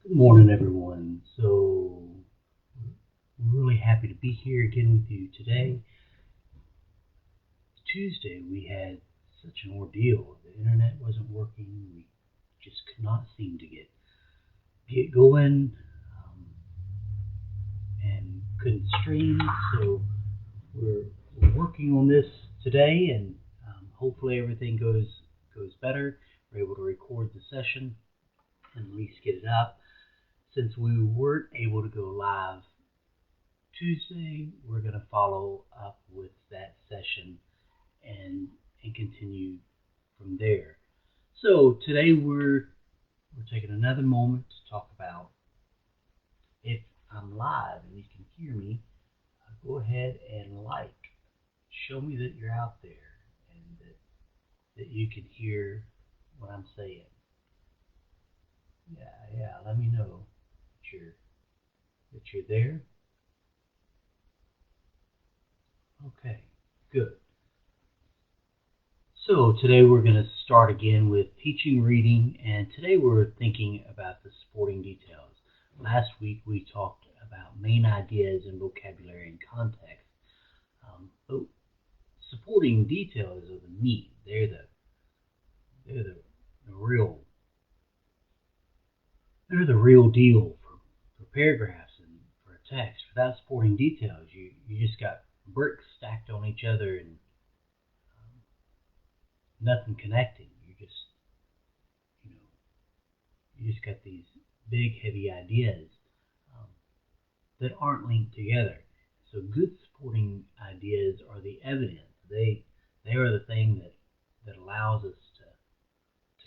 Good morning, everyone. We're really happy to be here again with you today. Tuesday, we had such an ordeal. The internet wasn't working. We just could not seem to get going, and couldn't stream. So we're working on this today, and hopefully everything goes better. We're able to record the session and at least get it up. Since we weren't able to go live Tuesday, we're going to follow up with that session and continue from there. So today we're taking another moment to talk about, if I'm live and you can hear me, go ahead and show me that you're out there and that you can hear what I'm saying. Yeah, let me know that you're there. Okay, good. So today we're going to start again with teaching reading, and today we're thinking about the supporting details. Last week we talked about main ideas and vocabulary and context. But supporting details are the meat. They're the real deal for paragraphs and for a text. Without supporting details, you just got bricks stacked on each other and nothing connecting. You just got these big, heavy ideas that aren't linked together. So good supporting ideas are the evidence. They are the thing that allows us to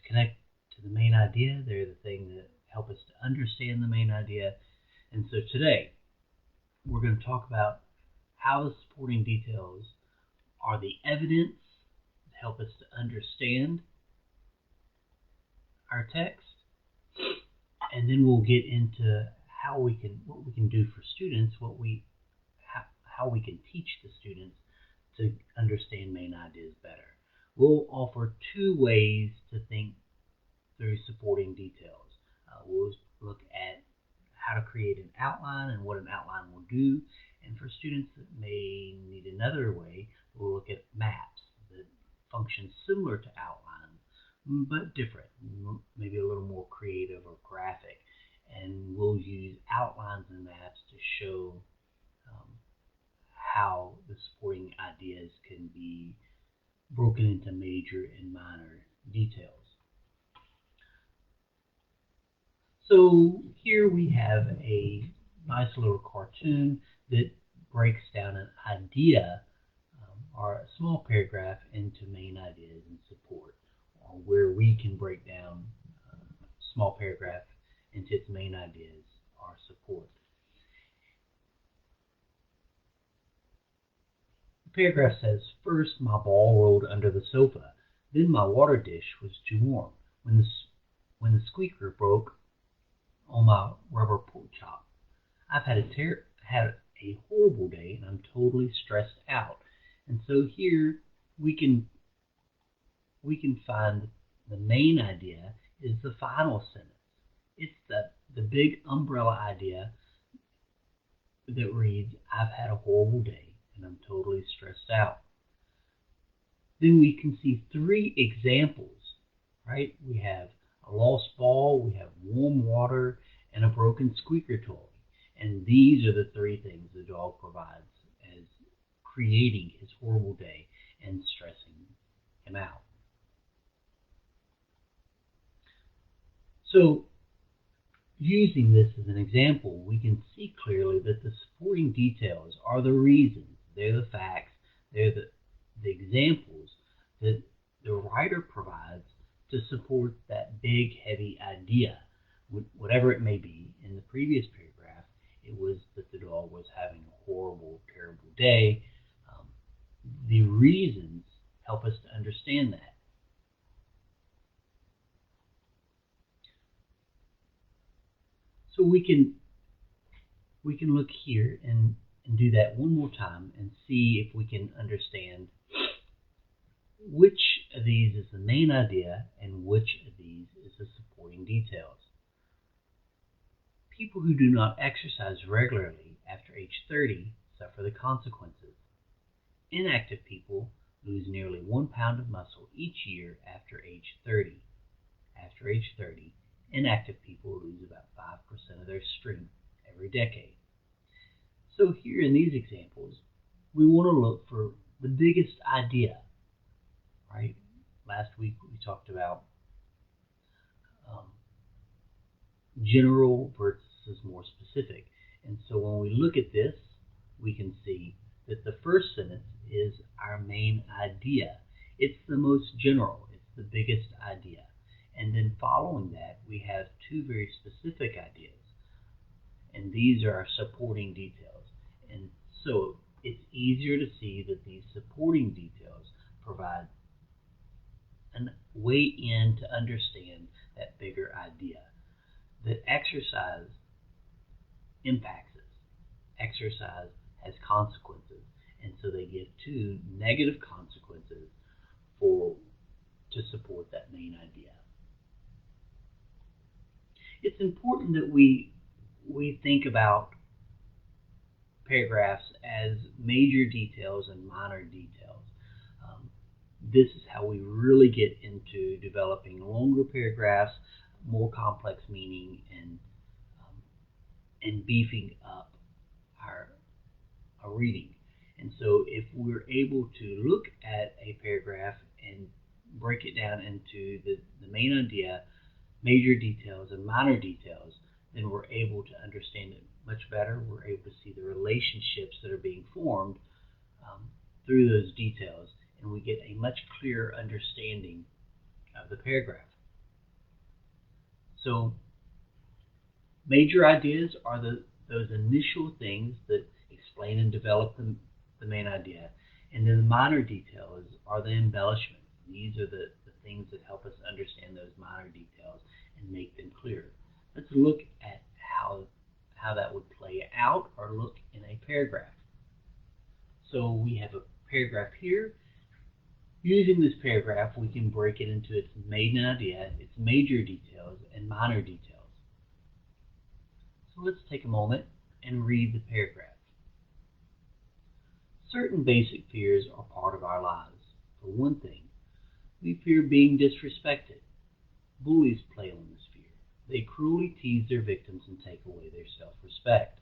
connect to the main idea. They're the thing that help us to understand the main idea. And so today we're going to talk about how the supporting details are the evidence that help us to understand our text, and then we'll get into what we can do for students, how we can teach the students to understand main ideas better. We'll offer two ways to think through supporting details. We'll look at how to create an outline and what an outline will do. And for students that may need another way, we'll look at maps that function similar to outlines, but different, maybe a little more creative or graphic. And we'll use outlines and maps to show how the supporting ideas can be broken into major and minor details. So here we have a nice little cartoon that breaks down an idea or a small paragraph into main ideas and support, or where we can break down a small paragraph into its main ideas or support. The paragraph says, "First, my ball rolled under the sofa. Then my water dish was too warm. When the squeaker broke on my rubber pork chop. I've had a horrible day, and I'm totally stressed out." And so here we can find the main idea is the final sentence. It's the big umbrella idea that reads, "I've had a horrible day and I'm totally stressed out." Then we can see three examples, right? We have a lost ball, we have warm water, and a broken squeaker toy. And these are the three things the dog provides as creating his horrible day and stressing him out. So, using this as an example, we can see clearly that the supporting details are the reasons, they're the facts, they're the examples that the writer provides to support that big, heavy idea, whatever it may be. In the previous paragraph, it was that the dog was having a horrible, terrible day. The reasons help us to understand that. So we can look here and do that one more time and see if we can understand which of these is the main idea and which of these is the supporting details. People who do not exercise regularly after age 30 suffer the consequences. Inactive people lose nearly 1 pound of muscle each year after age 30. After age 30, inactive people lose about 5% of their strength every decade. So here in these examples, we want to look for the biggest idea, right? Last week we talked about general versus more specific. And so when we look at this, we can see that the first sentence is our main idea. It's the most general, it's the biggest idea. And then following that, we have two very specific ideas. And these are our supporting details. And so it's easier to see that these supporting details provide a way in to understand that bigger idea. That exercise impacts us. Exercise has consequences. And so they give two negative consequences to support that main idea. It's important that we think about paragraphs as major details and minor details. This is how we really get into developing longer paragraphs, more complex meaning, and beefing up our reading. And so if we're able to look at a paragraph and break it down into the main idea, major details, and minor details, then we're able to understand it much better. We're able to see the relationships that are being formed through those details, and we get a much clearer understanding of the paragraph. So major ideas are those initial things that explain and develop the main idea, and then the minor details are the embellishments. These are the things that help us understand those minor details and make them clearer. Let's look at how that would play out or look in a paragraph. So we have a paragraph here. Using this paragraph, we can break it into its main idea, its major details, and minor details. So let's take a moment and read the paragraph. Certain basic fears are part of our lives. For one thing, we fear being disrespected. Bullies play on this fear. They cruelly tease their victims and take away their self-respect.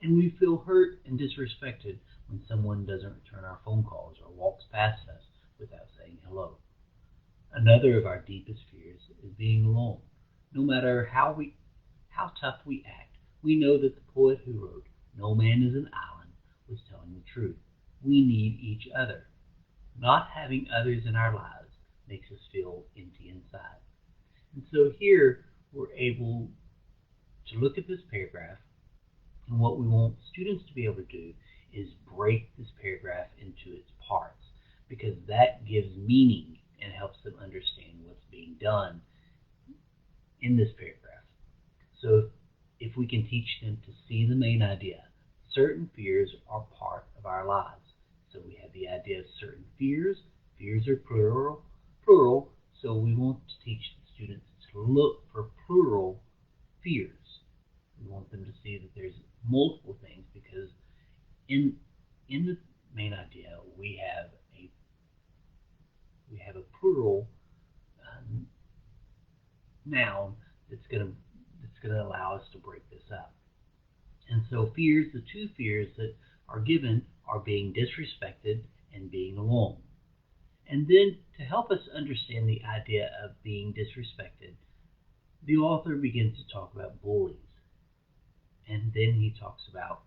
And we feel hurt and disrespected when someone doesn't return our phone calls or walks past us without saying hello. Another of our deepest fears is being alone. No matter how tough we act, we know that the poet who wrote, "No man is an island," was telling the truth. We need each other. Not having others in our lives makes us feel empty inside. And so here we're able to look at this paragraph, and what we want students to be able to do is break this paragraph into its parts, because that gives meaning and helps them understand what's being done in this paragraph. So if we can teach them to see the main idea, certain fears are part of our lives. So we have the idea of certain fears. Fears are plural, so we want to teach the students to look for plural fears. We want them to see that there's multiple things, because in the main idea we have a plural noun that's going to allow us to break this up. And so fears, the two fears that are given, are being disrespected and being alone. And then to help us understand the idea of being disrespected, the author begins to talk about bullies. And then he talks about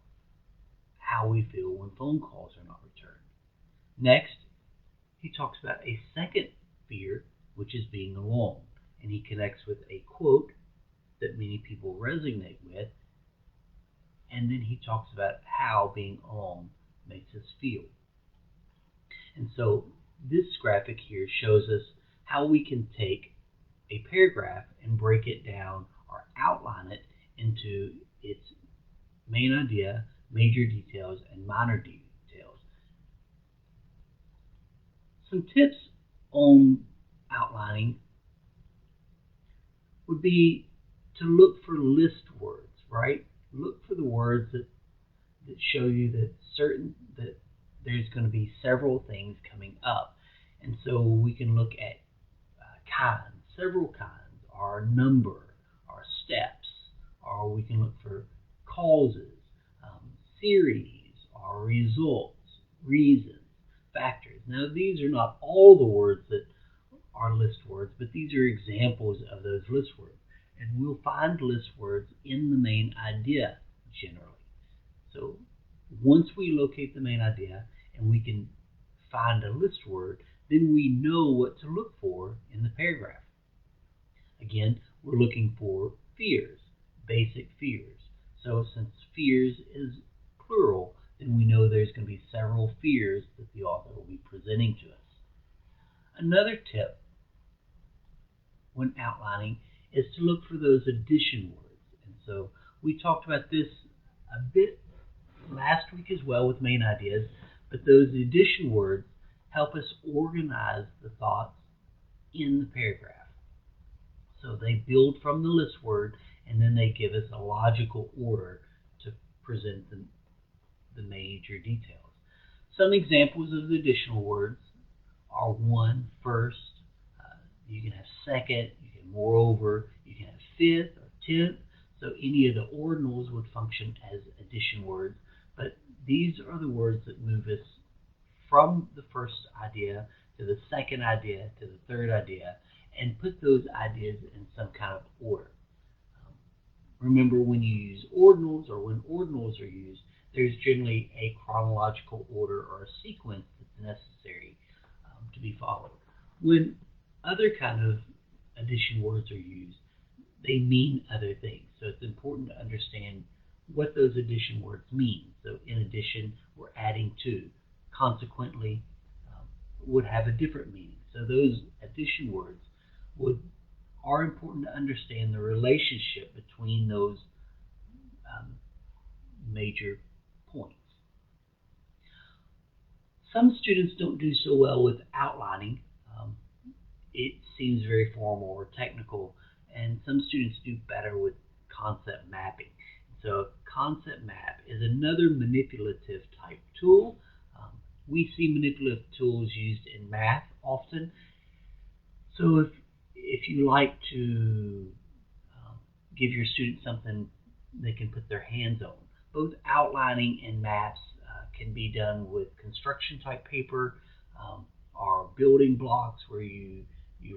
how we feel when phone calls are not returned. Next, he talks about a second fear, which is being alone. And he connects with a quote that many people resonate with. And then he talks about how being alone makes us feel. And so this graphic here shows us how we can take a paragraph and break it down or outline it into its main idea, major details, and minor details. Some tips on outlining would be to look for list words, right? Look for the words that show you that there's going to be several things coming up. And so we can look at kinds, several kinds, or number, or steps, or we can look for causes, series, or results, reasons, factors. Now, these are not all the words that are list words, but these are examples of those list words. And we'll find list words in the main idea generally. So once we locate the main idea and we can find a list word, then we know what to look for in the paragraph. Again, we're looking for fears, basic fears. So since fears is plural, then we know there's going to be several fears that the author will be presenting to us. Another tip when outlining is to look for those addition words. And so we talked about this a bit last week as well with main ideas, but those addition words help us organize the thoughts in the paragraph. So they build from the list word, and then they give us a logical order to present the major details. Some examples of the additional words are one, first, you can have second, you can moreover, you can have fifth or tenth. So any of the ordinals would function as addition words, but these are the words that move us from the first idea to the second idea to the third idea and put those ideas in some kind of order. Remember, when you use ordinals or when ordinals are used, there's generally a chronological order or a sequence that's necessary to be followed. When other kind of addition words are used, they mean other things. So it's important to understand what those addition words mean. So in addition, we're adding to. Consequently, would have a different meaning. So those addition words are important to understand the relationship between those major points. Some students don't do so well with outlining. It seems very formal or technical, and some students do better with concept mapping. So a concept map is another manipulative type tool. We see manipulative tools used in math often. So if you like to give your students something they can put their hands on, both outlining and maps can be done with construction type paper or building blocks where you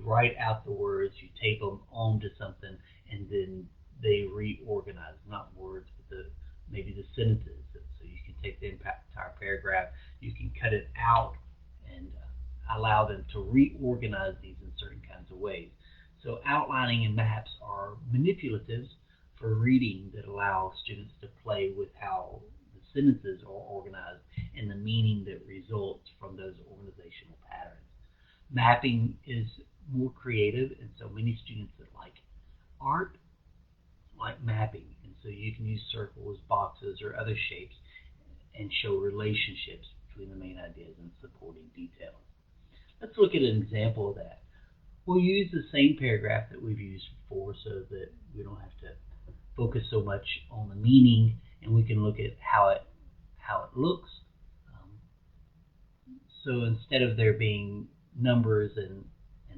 write out the words, you tape them onto something, and then they reorganize, not words, but maybe the sentences. So you can take the entire paragraph, you can cut it out and allow them to reorganize these in certain kinds of ways. So outlining and maps are manipulatives for reading that allow students to play with how the sentences are organized and the meaning that results from those organizational patterns. Mapping is more creative, and so many students that like art like mapping, and so you can use circles, boxes, or other shapes and show relationships between the main ideas and supporting details. Let's look at an example of that. We'll use the same paragraph that we've used before so that we don't have to focus so much on the meaning, and we can look at how it looks. So instead of there being numbers and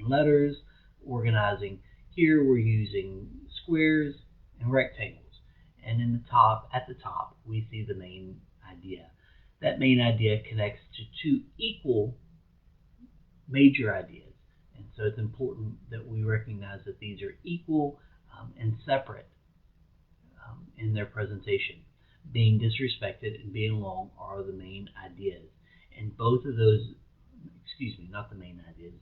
letters organizing, here we're using squares and rectangles. And at the top, we see the main idea. That main idea connects to two equal major ideas. And so it's important that we recognize that these are equal and separate in their presentation. Being disrespected and being alone are the main ideas. And both of those, not the main ideas,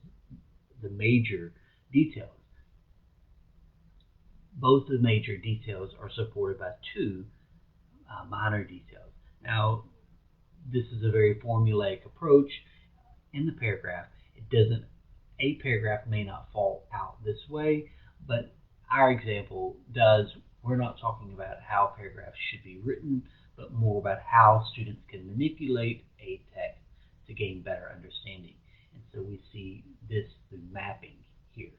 the major details. Both the major details are supported by two minor details. Now, this is a very formulaic approach in the paragraph. A paragraph may not fall out this way, but our example does. We're not talking about how paragraphs should be written, but more about how students can manipulate a text to gain better understanding. And so we see this through mapping here.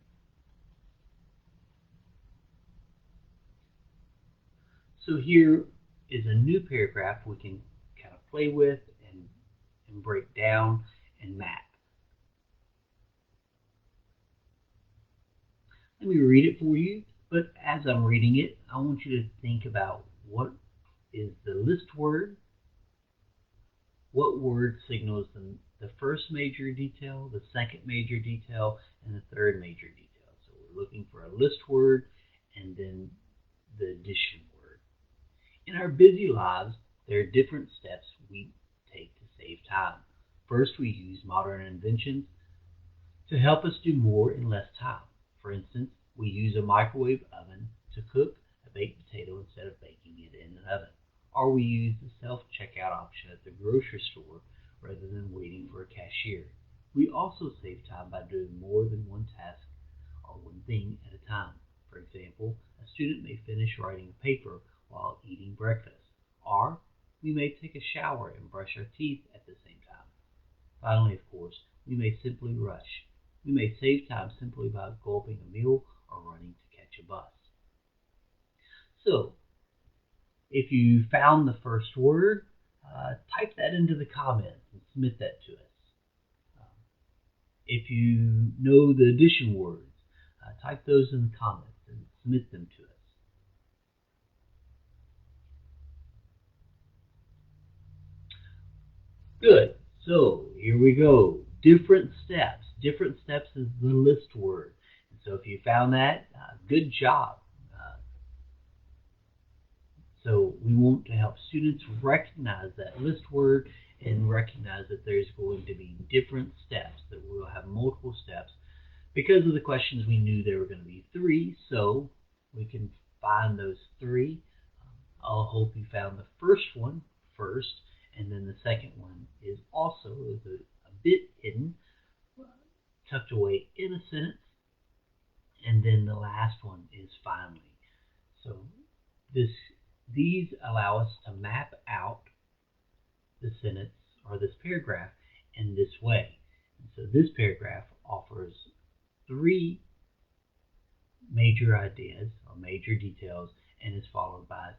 So So here is a new paragraph we can kind of play with and break down and map. Let me read it for you, but as I'm reading it, I want you to think about what is the list word, what word signals the first major detail, the second major detail, and the third major detail. So we're looking for a list word and then the addition word. In our busy lives, there are different steps we take to save time. First, we use modern inventions to help us do more in less time. For instance, we use a microwave oven to cook a baked potato instead of baking it in an oven. Or we use the self-checkout option at the grocery store rather than waiting for a cashier. We also save time by doing more than one task or one thing at a time. For example, a student may finish writing a paper while eating breakfast, or we may take a shower and brush our teeth at the same time. Finally, of course, we may simply rush. We may save time simply by gulping a meal or running to catch a bus. So, if you found the first word, type that into the comments and submit that to us. If you know the addition words, type those in the comments and submit them to us. Good. So here we go. Different steps. Different steps is the list word. And so if you found that, good job. So we want to help students recognize that list word and recognize that there's going to be different steps, that we'll have multiple steps. Because of the questions, we knew there were going to be 3, so we can find those 3. I'll hope you found the first one first, and then the second one is also a bit hidden, tucked away in a sentence, and then the last one is finally. So these allow us to map out the sentence or this paragraph in this way. And so this paragraph offers 3 major ideas or major details, and is followed by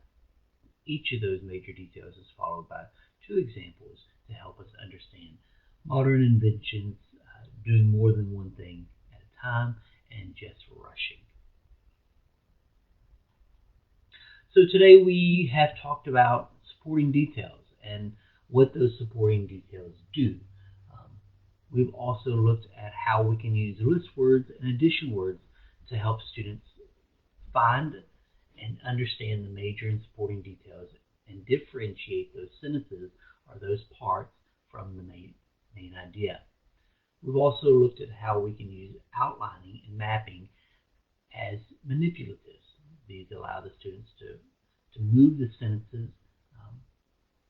each of those major details is followed by 2 examples to help us understand modern inventions, doing more than one thing at a time, and just rushing. So today we have talked about supporting details and what those supporting details do. We've also looked at how we can use list words and addition words to help students find and understand the major and supporting details and differentiate those sentences or those parts from the main idea. We've also looked at how we can use outlining and mapping as manipulatives. These allow the students to move the sentences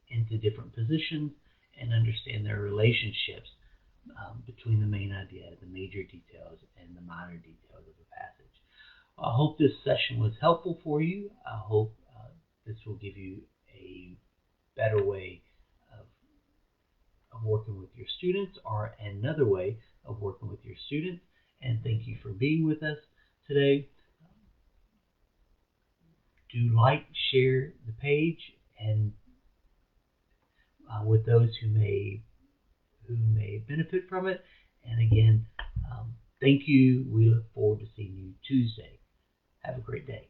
into different positions and understand their relationships between the main idea, the major details, and the minor details of the passage. I hope this session was helpful for you. I hope this will give you a better way of working with your students, or another way of working with your students. And thank you for being with us today. Do like, share the page, and with those who may benefit from it. And again, thank you. We look forward to seeing you Tuesday. Have a great day.